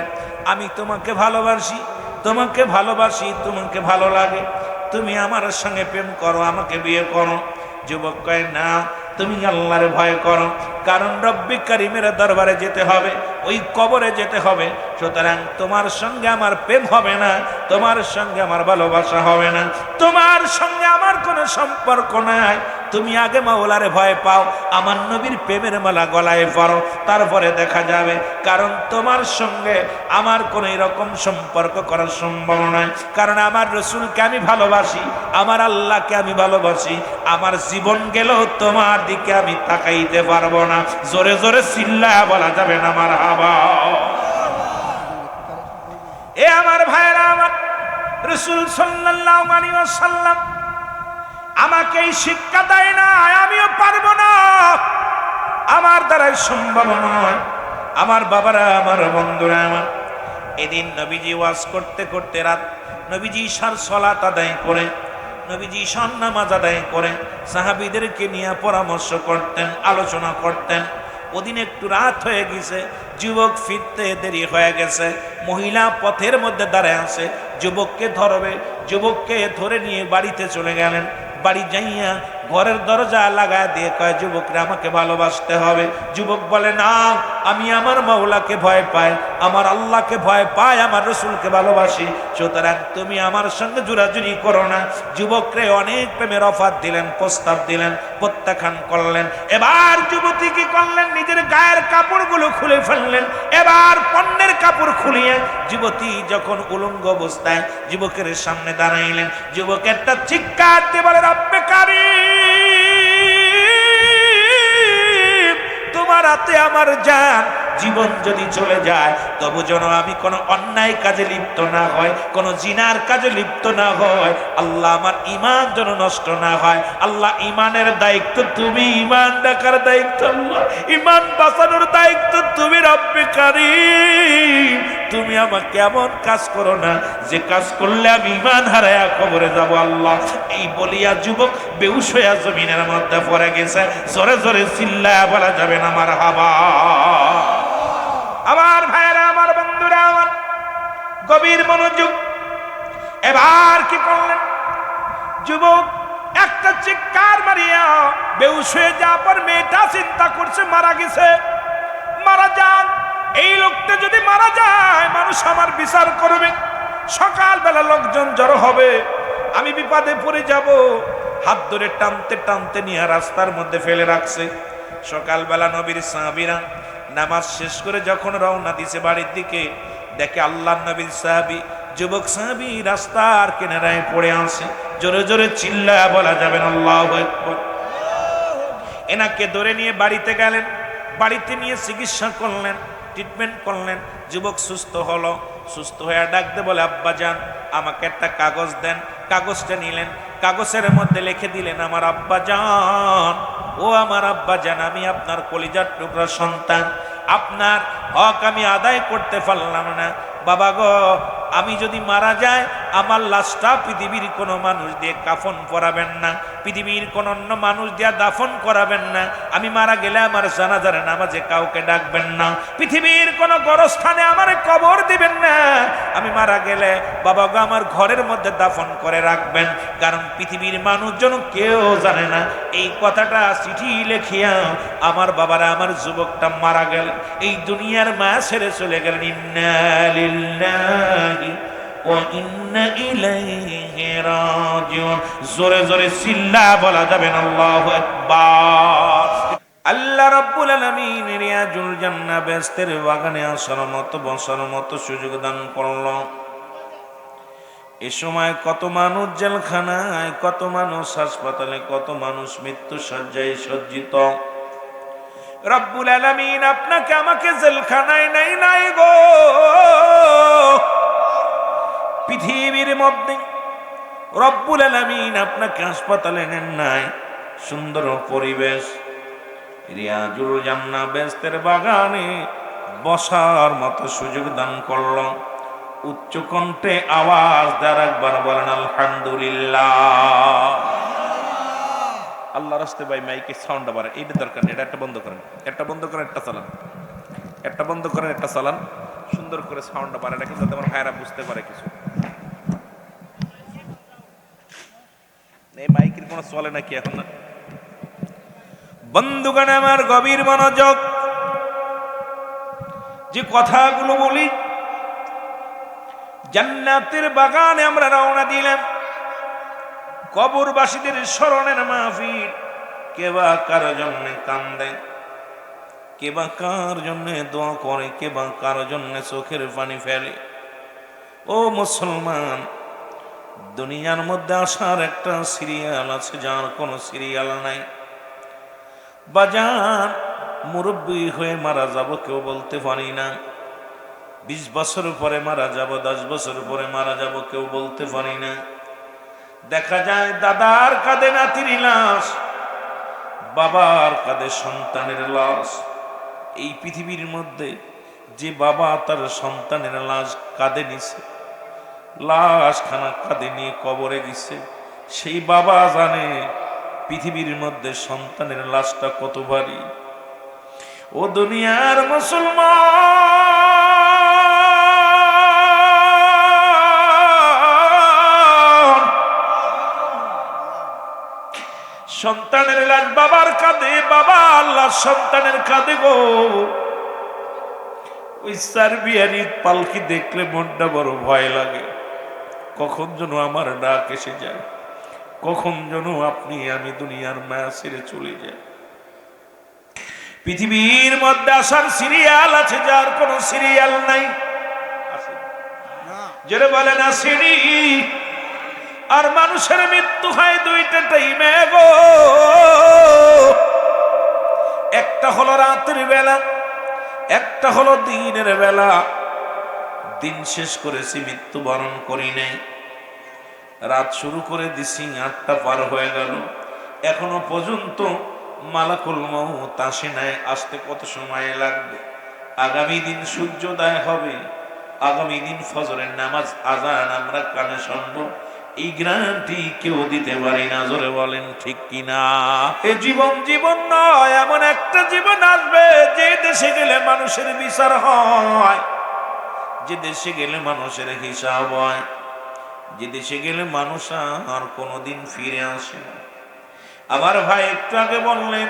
আমি তোমাকে ভালোবাসি, তোমাকে ভালোবাসি, তোমাকে ভালো লাগে, তুমি আমার সঙ্গে প্রেম করো, আমাকে বিয়ে করো। যুবক কয়, না, তুমি আল্লাহর ভয় করো, কারণ রব্বি কারীমের দরবারে যেতে হবে, ওই কবরে যেতে হবে, সুতরাং তোমার সঙ্গে আমার প্রেম হবে না, তোমার সঙ্গে আমার ভালোবাসা হবে না, তোমার সঙ্গে আমার কোনো সম্পর্ক নাই। তুমি আগে মাওলারে ভয় পাও, আমার নবীর প্রেমের মালা গলায় পরো, তারপরে দেখা যাবে। কারণ তোমার সঙ্গে আমার কোনো এরকম সম্পর্ক করা সম্ভব নয়, কারণ আমার রসুলকে আমি ভালোবাসি, আমার আল্লাহকে আমি ভালোবাসি, আমার জীবন গেলেও তোমার দিকে আমি তাকাইতে পারবো না। জোরে জোরে চিল্লায়া বলা যাবে না মারহাবা। এ আমার ভাইরা, আমার রাসূল সাল্লাল্লাহু আলাইহি ওয়াসাল্লাম আমাকে এই শিক্ষা দেয় না, আমিও পারবো না, আমার দ্বারাই সম্ভব নয়। আমার বাবারা, আমার বন্ধুরা, আমার এদিন নবীজি ওয়াজ করতে করতে রাত, নবীজি ঈশার সালাত আদায় করে, নবীজি ঈশার নামাজ আদায় করে সাহাবীদেরকে নিয়ে পরামর্শ করতেন, আলোচনা করতেন। ওদিন একটু রাত হয়ে গেছে, যুবক ফিরতে দেরি হয়ে গেছে, মহিলা পথের মধ্যে দাঁড়ায় আছে, যুবককে ধরবে, যুবককে ধরে নিয়ে বাড়িতে চলে গেলেন। বাড়ি যাইয়া ঘরের দরজা লাগায় দিয়ে কয়, যুবকরা আমাকে ভালোবাসতে হবে। যুবক বলে, না, আমি আমার মাওলাকে ভয় পাই, আমার আল্লাহকে ভয় পাই, আমার রসুলকে ভালোবাসি, সুতরাং তুমি আমার সঙ্গে জোরাজুরি করো না। যুবকরে অনেক প্রেমের অফার দিলেন, প্রস্তাব দিলেন, প্রত্যাখ্যান করলেন। এবার যুবতী কি করলেন, নিজের গায়ের কাপড়গুলো খুলে ফেললেন। এবার পণ্যের কাপড় খুলিয়ে যুবতী যখন উলঙ্গ অবস্থায় যুবকের সামনে দাঁড়াইলেন, যুবক একটা চিৎকার দিয়ে বলে, রব্বে কারীম, তোমার হাতে আমার জান, জীবন যদি চলে যায় তবু যেন আমি কোনো অন্যায় কাজে লিপ্ত না হয়, কোনো জিনার কাজে লিপ্ত না হয়, আল্লাহ আমার ঈমান যেন নষ্ট না হয়। আল্লাহ, ঈমানের দায়িত্ব তুমি, ঈমান রাখার দায়িত্ব আল্লাহ, ঈমান বাঁচানোর দায়িত্ব তুমি। রব্বে কারীম, তুমি আমাকে এমন কাজ করো না যে কাজ করলে আমি ঈমান হারায়া কবরে যাব আল্লাহ। এই বলিয়া যুবক বেহুশ হইয়া জমিনের মধ্যে পড়ে গেছে। জোরে জোরে চিল্লায়া বলা যাবে না মারহাবা। আমার ভাইরা, আমার বন্ধুরা, আমার গভীর মনোযোগ। এবার কি করলেন, যুবক একটা চিৎকার মারিয়া বেহুশ হয়ে যাওয়ার পর মেয়েটা চিন্তা করছে, মারা গেছে, মারা যান, এই লোকটা যদি মারা যায় মানুষ আমার বিচার করবে, সকালবেলা লোকজন জড়ো হবে, আমি বিপদে পড়ে যাব। হাত ধরে টানতে টানতে নিয়ে রাস্তার মধ্যে ফেলে রাখছে। সকালবেলা নবীর সাহাবীরা নামাজ শেষ করে যখন রওনা দিছে বাড়ির দিকে, দেখে আল্লাহর নবীর সাহাবী, যুবক সাহাবী রাস্তার কিনারায় পড়ে আছে। জোরে জোরে চিল্লায়া বলা যাবে না আল্লাহু আকবার। এনাকে ধরে নিয়ে বাড়িতে গেলেন, বাড়িতে নিয়ে চিকিৎসা করলেন, ট্রিটমেন্ট করলেন। যুবক সুস্থ হলো, সুস্থ হয়ে ডাকতে বলে, আব্বা জান, আমাকে একটা কাগজ দেন। কাগজটা নিলেন, কাগজের মধ্যে লিখে দিলেন, আমার আব্বা জান ও আমার আব্বা জান, আমি আপনার কলিজার টুকরা সন্তান, আপনার হক আমি আদায় করতে পারলাম না। বাবা গো, আমি যদি মারা যাই আমার লাশটা পৃথিবীর কোনো মানুষ দিয়ে কাফন পরাবেন না, পৃথিবীর কোন অন্য মানুষ দিয়ে দাফন করাবেন না। আমি মারা গেলে আমার জানাজার নামাজে কাউকে ডাকবেন না, পৃথিবীর কোনো গোরস্থানে আমার কবর দিবেন না। আমি মারা গেলে বাবা গো আমার ঘরের মধ্যে দাফন করে রাখবেন, কারণ পৃথিবীর মানুষজন কেউ জানে না। এই কথাটা চিঠি লিখিয়া আমার বাবারা আমার যুবকটা মারা গেল, এই দুনিয়ার মা ছেড়ে চলে গেলেন। ইন্না লিল্লাহি ওয়া ইন্না ইলাইহি রাজিউন। জোরে জোরে চিল্লা বলা যাবে না আল্লাহু আকবার। আল্লাহ রাব্বুল আলামিন রিয়াজুল জান্নাহ বেহেশতের বাগানে আসার মতো বসার মতো সুযোগ দান করলো। এ সময় কত মানুষ জেলখানায়, কত মানুষ হাসপাতালে, কত মানুষ মৃত্যু শয্যায় সজ্জিত। রব্বুল আলামিন আপনাকে আমাকে জেলখানায় নাই গো, পৃথিবীর মধ্যে রব্বুল আলামিন আপনাকে হাসপাতালে নেন নাই। সুন্দর পরিবেশ, রিয়াজুল জান্নাহ বেহেশতের বাগানে বসার মতো সুযোগ দান করল। উচ্চ কণ্ঠে আওয়াজ দেওয়ার একবার বলেন আলহামদুলিল্লাহ। আল্লাহ রাস্তে ভাই মাইকে সাউন্ড আবার এইটা দরকার নেই, এটা একটা বন্ধ করেন, একটা বন্ধ করেন, একটা চালান, একটা বন্ধ করেন, একটা চালান, সুন্দর করে সাউন্ড আবার এটা কিন্তু আমার ভাইরা বুঝতে পারে কিছু। এই মাইকের কোনো চলে নাকি এখন না? বন্ধুগণ আমার গভীর মনোযোগ, যে কথাগুলো বলি, জান্নাতের বাগানে আমরা রওনা দিলাম। কবরবাসীদের স্মরণের মাহফিল। কে বা কার জন্য কান্দে, কে বা কার জন্য দোয়া করে, কে বা কার জন্য চোখের পানি ফেলে। ও মুসলমান, দুনিয়ার মধ্যে আসার একটা সিরিয়াল আছে, যার কোনো সিরিয়াল নাই। বাজান মুরব্বী হয়ে মারা যাব কেউ বলতে পারি না, 20 বছর পরে মারা যাব, 10 বছর পরে মারা যাব কেউ বলতে পারি না। দেখা যায় দাদার কাঁধে নাতির লাশ, বাবার কাঁধে সন্তানের লাশ। এই পৃথিবীর মধ্যে যে বাবা তার সন্তানের লাশ কাঁধে নিছে, লাশ খানা কাঁধে নিয়ে কবরে গেছে, সেই বাবা জানে পৃথিবীর মধ্যে সন্তানের লাশটা কত ভারী। ও দুনিয়ার মুসলমান, সন্তানের লাশ বাবার কাঁধে, বাবা আল্লাহ সন্তানের কাঁধে গো। ওই সার্বিয়ার পালকি দেখলে মনটা বড় ভয় লাগে। কখন যেন আমার ডাক এসে যায়, কখন যেন আপনি আমি দুনিয়ার মায়া ছেড়ে চলে যাই। পৃথিবীর মধ্যে আসার সিরিয়াল আছে, যার কোনো সিরিয়াল নাই। যারা বলেন আসেনি। আর মানুষের মৃত্যু হয় দুইটা টাইমে গো। একটা হলো রাতের বেলা, একটা হলো দিনের বেলা। দিন শেষ করেছি, মৃত্যুবরণ করি নাই। রাত শুরু করে দিছি, 8টা পার হয়ে গেল, এখনো পর্যন্ত মালাকুল মউত আসে নাই। আসতে কত সময় লাগবে? আগামী দিন সূর্যোদয় হবে, আগামী দিন ফজরের নামাজ আজান আমরা কানে শুনবো। এই গ্যারান্টি কেউ দিতে পারি না, জোরে বলেন ঠিক কিনা? এ জীবন জীবন নয়, এমন একটা জীবন আসবে যে দেশে গেলে মানুষের বিচার হয়, যে দেশে গেলে মানুষের হিসাব হয়, যে দেশে গেলে মানুষ আর কোনোদিন ফিরে আসে না। আমার ভাই একটু আগে বললেন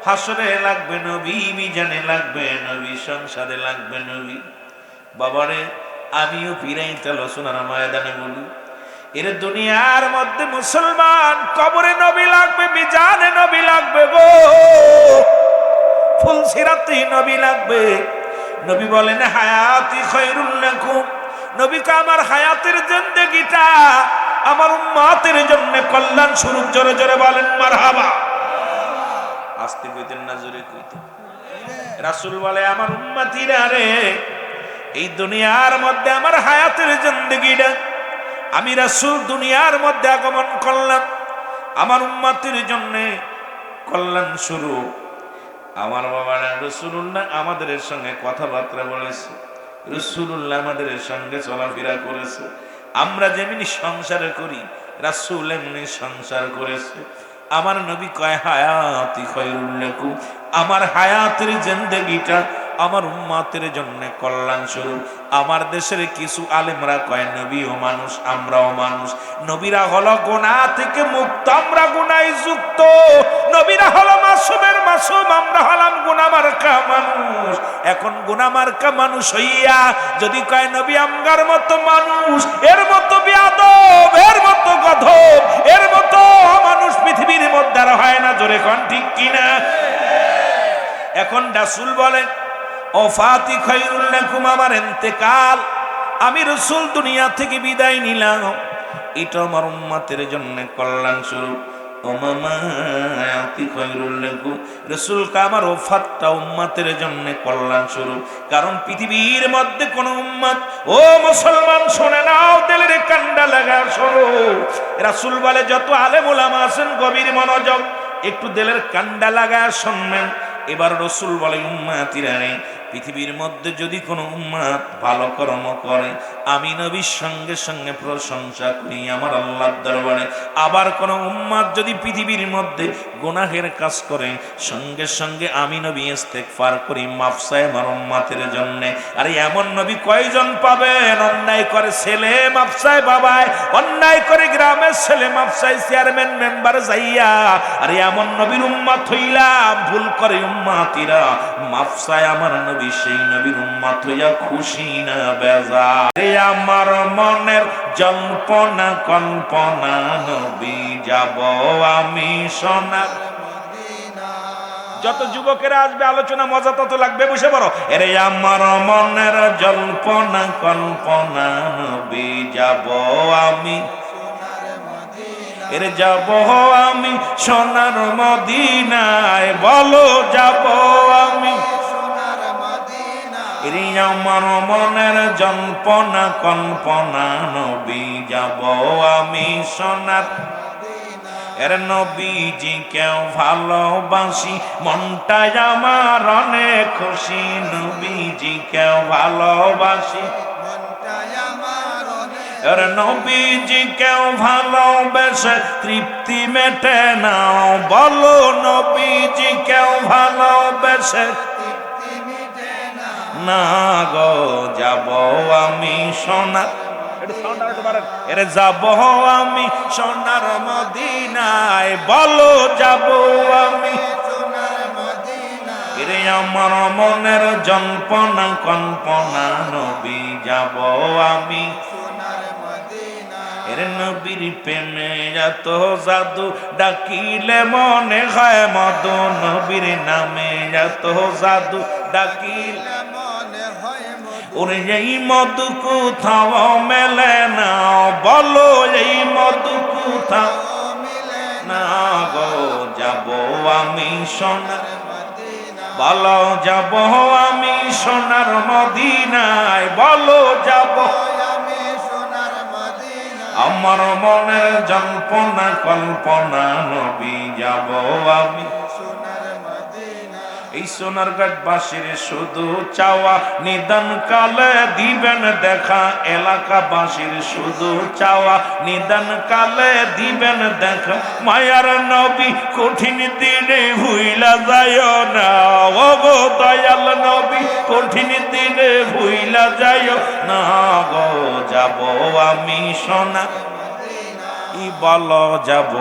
হাসরে লাগবে নবী, মিজানে লাগবে নবী, সংসারে লাগবে নবী। বাবারে আমিও ফিরাইতে আলোচনার ময়দানে বলি, এর দুনিয়ার মধ্যে মুসলমান কবরে নবী লাগবে, মিজানে নবী লাগবে গো, ফুলসিরাতে নবী লাগবে। নবী বলেন হায়াতি খায়রুল লাকুম, নবীকে আমার হায়াতের জিন্দেগিটা আমার উম্মতের জন্য কল্যাণ স্বরূপ। জোরে জোরে বলেন মারহাবা। আস্তে কইতেন না জোরে কইতেন? রাসূল বলে আমার উম্মতিরা রে, এই দুনিয়ার মধ্যে আমার হায়াতের জিন্দেগিটা আমি রাসূল দুনিয়ার মধ্যে আগমন করলাম আমার উম্মতের জন্য কল্যাণ স্বরূপ আমার বাবা রাসূলুল্লাহ আমাদের সঙ্গে কথাবার্তা বলেছে, রাসূলুল্লাহ আমাদের সঙ্গে চলাফেরা করেছে। আমরা যেমনি সংসার করি রাসূল এমনি সংসার করেছে। আমার নবী কয় হায়াতি খায়রুল লাকুম, আমার হায়াতের জিন্দেগিটা আমার উম্মতের জন্য কল্যাণ স্বরূপ। আমার দেশের কিছু আলেমরা কয় নবীও মানুষ আমরাও মানুষ, নবীরা হলো গুনাহ থেকে মুক্ত আমরা গুনায় যুক্ত, নবীরা হলো মাসুমের মাসুম আমরা হলাম গুনাহ মার্কা মানুষ। এখন গুনাহ মার্কা মানুষ হইয়া যদি কয় নবী আমগার মতো মানুষ, এর মতো বেয়াদব, এর মতো গধব, এর মতো মানুষ পৃথিবীর মধ্যে আর হয় না। জোরে কোন ঠিক কিনা? এখন রাসূল বলেন ওফাতি খায়রুল লাকুম, আমার ইন্তেকাল, আমি রাসূল দুনিয়া থেকে বিদায় নিলাম, এটা আমার উম্মতের জন্য কল্যাণ স্বরূপ। ও মামাতি খায়রুল লাকুম, রাসূল কা আমার ওফাতটা উম্মতের জন্য কল্যাণ স্বরূপ। কারণ পৃথিবীর মধ্যে কোন উম্মত, ও মুসলমান শুনে নাও, দিলের কান্ডা লাগা শোনো, রাসূল বলে যত আলেম ওলামা আছেন গভীর মনোযোগ, একটু দিলের কান্ডা লাগা শুনবেন। এবার রাসূল বলে উম্মতিরা রে, পৃথিবীর মধ্যে যদি কোনো উম্মত ভালো কর্ম করে আমি নবীর সঙ্গে সঙ্গে প্রশংসা করি আমার আল্লাহর দরবারে। আবার কোন উম্মত যদি পৃথিবীর মধ্যে গুনাহের কাজ করে সঙ্গে সঙ্গে আমি নবী ইস্তেগফার করি, মাফ চাই আমার উম্মতের জন্য। আরে এমন নবী কয়জন পাবেন? অন্যায় করে ছেলে মাফ চায় বাবায়, অন্যায় করে গ্রামের ছেলে মাফ চায় চেয়ারম্যান মেম্বার যাইয়া। আরে এমন নবীর উম্মত হইলাম, ভুল করে উম্মতিরা মাফ চায় আমার নবী, সেই নবীর উম্মত হইয়া খুশি না বেজার। আমার মনের জল্পনা কল্পনা নবী যাব আমি সোনার মদিনা। যত যুবকেরা আসবে আলোচনা মজা তত লাগবে, বসে পড়ো। এরে আমার মনের জল্পনা কল্পনা নবী যাব আমি, এরে যাব আমি সোনার মদিনায়, বলো যাব আমি। এরে আমার মনের জল্পনা কল্পনা নবী যাব আমি সোনার। এর নবীজি কেউ ভালোবাসি মনটাই আমার অনেক খুশি, নবীজি কেউ ভালোবাসি মনটাই আমার অনেক। এর নবীজি কেউ ভালোবেসে তৃপ্তি মেটে নাও, বলো নবীজি কেউ ভালোবেসে না গো যাব আমি সোনার, এরে যাব আমি সোনার মদিনায়, বলো যাব আমি সোনার মদিনায়। এরে আমার মনের জল্পনা কল্পনা নবী যাব আমি সোনার মদিনায়। এরে নবীর প্রেমে এত জাদু ডাকিলে মনে হয় মধু, নবীর নামে এত জাদু ডাকিলে ওরে এই মধু কোথাও মেলে না, বলো এই মধু কোথাও মেলে না গো যাব আমি সোনার মদিনায়, বলো যাব আমি সোনার মদিনায়, বলো যাব আমি সোনার মদিনায়। আমার মনের জল্পনা কল্পনা নবী যাব আমি সোনার মদিনায়। এই সোনার ঘাটবাসীর শুধু চাওয়া নিদান কালে দিবেন দেখা, এলাকাবাসীর শুধু চাওয়া নিদান কালে দিবেন দেখা। মায়ার নবী কঠিন দিনে ভুইলা যায় না, ও গো দয়াল নবী কঠিন দিনে ভুইলা যায় না গো যাব আমি সোনার মদিনায়, বলো যাব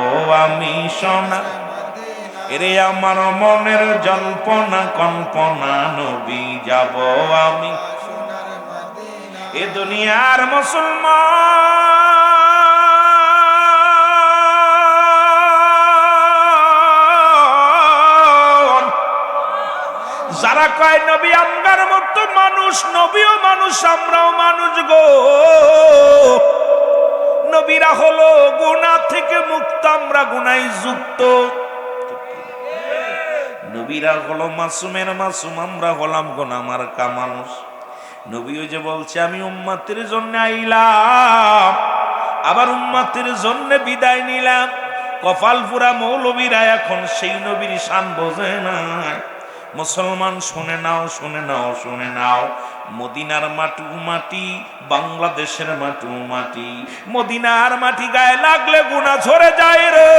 আমি সোনার। এরে আমার মনের জল্পনা কল্পনা নবী যাব আমি সোনার মদিনায়। এ দুনিয়ার মুসলমান যারা কয় নবী আমগার মতো মানুষ, নবীও মানুষ আমরাও মানুষ গো, নবীরা হলো গুনাহ থেকে মুক্ত, আমরা গুনায় যুক্ত। নবীরা হলো মাসুমের মাসুম, আমরা হলাম গুনাহ মার্কা মানুষ। নবী ওই যে বলছে আমি উম্মতের জন্য আইলাম, আবার উম্মতের জন্য বিদায় নিলাম। কপাল পুরা মৌলবীরা এখন সেই নবীর শান বোঝে না। মুসলমান শুনে নাও, শুনে নাও, শুনে নাও, মদিনার মাটু মাটি, বাংলাদেশের মাটু মাটি। মদিনার মাটি গায়ে লাগলে গুনাহ ঝরে যায় রে,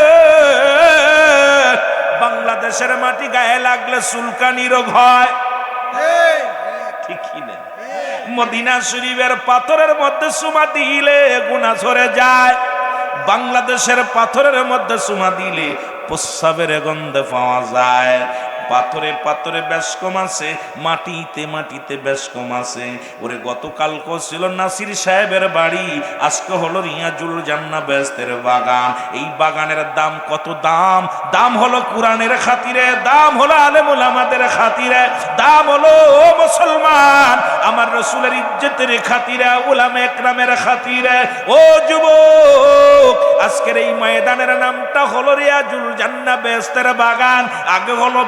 বাংলাদেশের মাটি গায়ে লাগলে চুলকানি রোগ হয়। ঠিক কি না? মদিনা শরীফের পাথরের মধ্যে চুমা দিলে গুনাহ ঝরে যায়, বাংলাদেশের পাথরের মধ্যে চুমা দিলে প্রস্রাবের গন্ধে পাওয়া যায়। পাথরে পাথরে বেশ কম আছে, মাটিতে মাটিতে বেশ কম আছে। ওরে গতকালকে ছিল নাসির সাহেবের বাড়ি, আজকে হলো রিয়াজুল জান্নাহ বেহেশতের বাগান। এই বাগানের দাম কত? দাম দাম হলো কোরআনের খাতিরে, দাম হলো আলেম ওলামাদের খাতিরে, দাম হলো ও মুসলমান আমার রাসূলের ইজ্জতের খাতিরে, উলামা একরামের খাতিরে। ও যুবক, আজকের এই ময়দানের নামটা হলো রিয়াজুল জান্নাহ বেহেশতের বাগান। আগে হলো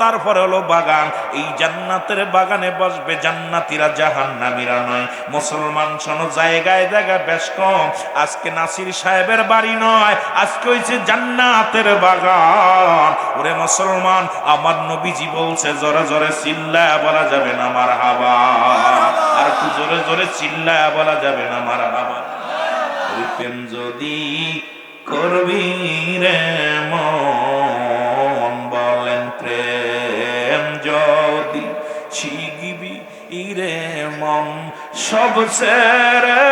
তারপরে হলো বাগান। এই জান্নাতের বাগানে বসবে জান্নাতীরা, জাহান্নামীরা নয়। মুসলমান শোনো, জায়গায় জায়গায় বেশ কম। আজকে নাসির সাহেবের বাড়ি নয়, আজকে হইছে জান্নাতের বাগান। ওরে মুসলমান, আমার নবীজি বলছে জোরে জোরে চিল্লায়া বলা যাবে না মারহাবা, আর একটু জোরে জোরে চিল্লায়া বলা যাবে না মারহাবা। ওই প্রেম যদি করবি রে মন, বলেন প্রেম যদি শিখবি রে মন, সব ছেড়ে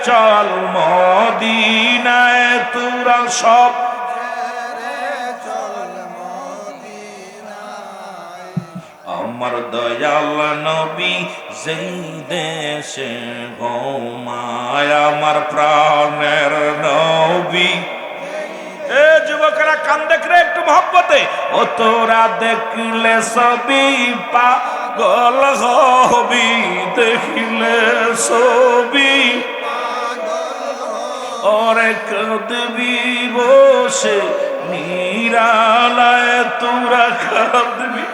চল মদিনায় তোরা, সব আমার দয়াল নবী যেই দেশে ঘুমায়, আমার প্রাণের নবী। এ যুবকেরা কান দেখরে একটু মহব্বতে, ও তোরা দেখলে ছবি পাগল হবি, দেখলে ছবি ওরে কাঁদবি বসে নিরালায়, তোরা কাঁদবি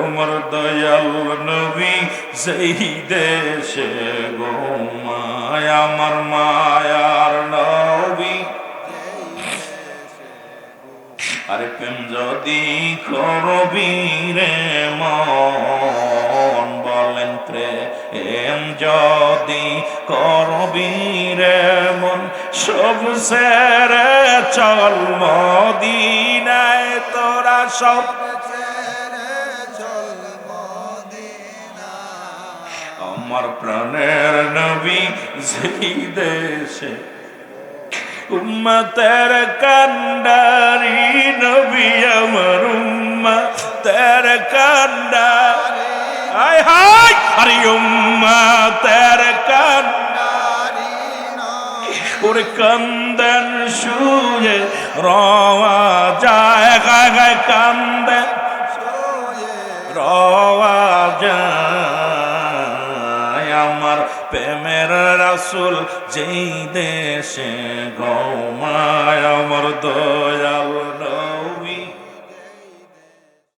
আমার দয়াল নবী যেই দেশে ঘুমায়, আমার মায়ার নবী। আরে প্রেম যদি করবি রে মন, বলেন প্রেম যদি করবি রে মন, সব ছেড়ে চল মদিনায় তোরা, সব আমার প্রাণের নবী যেই দেশে, উম্মতের কান্ডারি নবী আমার, উম্মতের কান্ডারি, হায় হায়, আরে উম্মতের কান্ডারি, ওরে কান্দন শুয়ে রওয়া যায়, গায় গায় কান্দন রওয়া যায়, আমার প্রেমের রাসূল যেই দেশে ঘুমায়, আমার দয়াল নবী।